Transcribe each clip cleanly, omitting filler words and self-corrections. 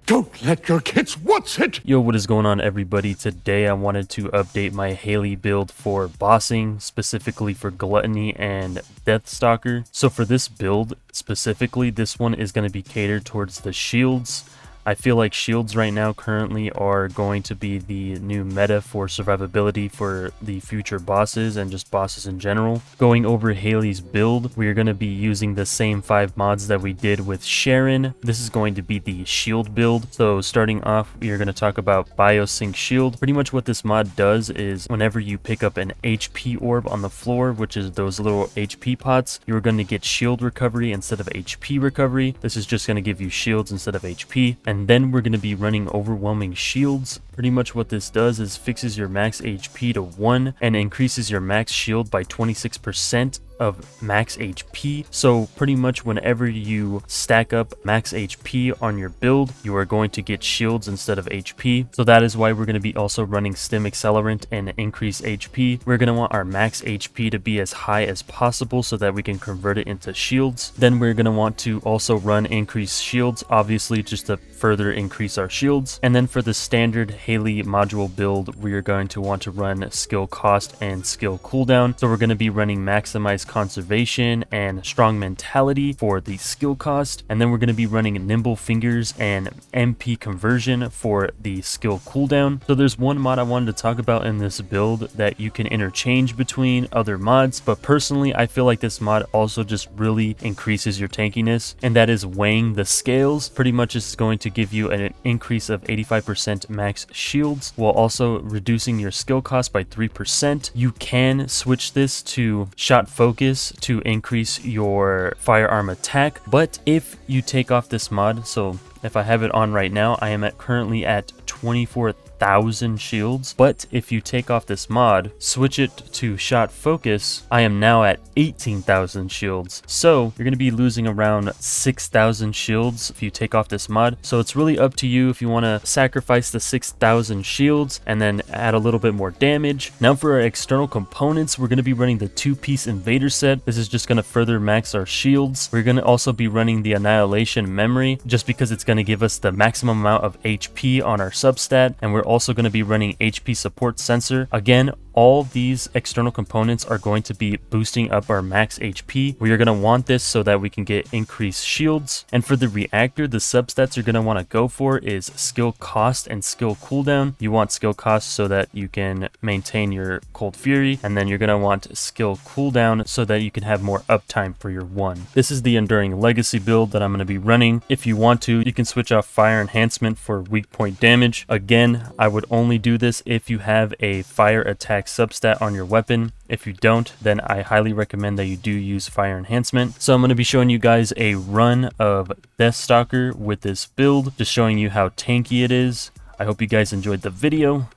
Don't let your kids watch it! Yo, what is going on, everybody? Today I wanted to update my Hailey build for bossing, specifically for Gluttony and DeathStalker. So for this build specifically, this one is going to be catered towards the shields. I feel like shields right now currently are going to be the new meta for survivability for the future bosses and just bosses in general. Going over Hailey's build, we are going to be using the same 5 mods that we did with Sharon. This is going to be the shield build. So starting off, we are going to talk about Biosync Shield. Pretty much what this mod does is whenever you pick up an HP orb on the floor, which is those little HP pots, you're going to get shield recovery instead of HP recovery. This is just going to give you shields instead of HP. And then we're going to be running Overwhelming Shields. Pretty much what this does is fixes your max HP to 1 and increases your max shield by 26% of max HP. So pretty much whenever you stack up max HP on your build, you are going to get shields instead of HP. So that is why we're going to be also running Stim Accelerant and increase HP. We're going to want our max HP to be as high as possible so that we can convert it into shields. Then we're going to want to also run Increase Shields, obviously just to further increase our shields. And then for the standard Hailey module build, we are going to want to run Skill Cost and Skill Cooldown. So we're going to be running Maximize Conservation and Strong Mentality for the skill cost, and then we're going to be running Nimble Fingers and MP Conversion for the skill cooldown. So there's one mod I wanted to talk about in this build that you can interchange between other mods, but personally I feel like this mod also just really increases your tankiness, and that is Weighing the Scales. Pretty much is going to give you an increase of 85% max shields while also reducing your skill cost by 3%. You can switch this to Shot Focus to increase your firearm attack, but if you take off this mod, so if I have it on right now, I am currently at 24,000 shields, but if you take off this mod, switch it to Shot Focus, I am now at 18,000 shields. So you're going to be losing around 6,000 shields if you take off this mod. So it's really up to you if you want to sacrifice the 6,000 shields and then add a little bit more damage. Now for our external components, we're going to be running the 2-piece Invader set. This is just going to further max our shields. We're going to also be running the Annihilation Memory just because it's going to give us the maximum amount of HP on our substat, and we're also going to be running HP Support Sensor. Again, all these external components are going to be boosting up our max HP. We are going to want this so that we can get increased shields. And for the Reactor, the substats you're going to want to go for is Skill Cost and Skill Cooldown. You want Skill Cost so that you can maintain your Cold Fury, and then you're going to want Skill Cooldown so that you can have more uptime for your 1. This is the Enduring Legacy build that I'm going to be running. If you want to, you can switch off Fire Enhancement for weak point damage. Again, I would only do this if you have a fire attack substat on your weapon. If you don't, then I highly recommend that you do use Fire Enhancement. So I'm going to be showing you guys a run of DeathStalker with this build, just showing you how tanky it is. I hope you guys enjoyed the video.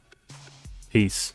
Peace.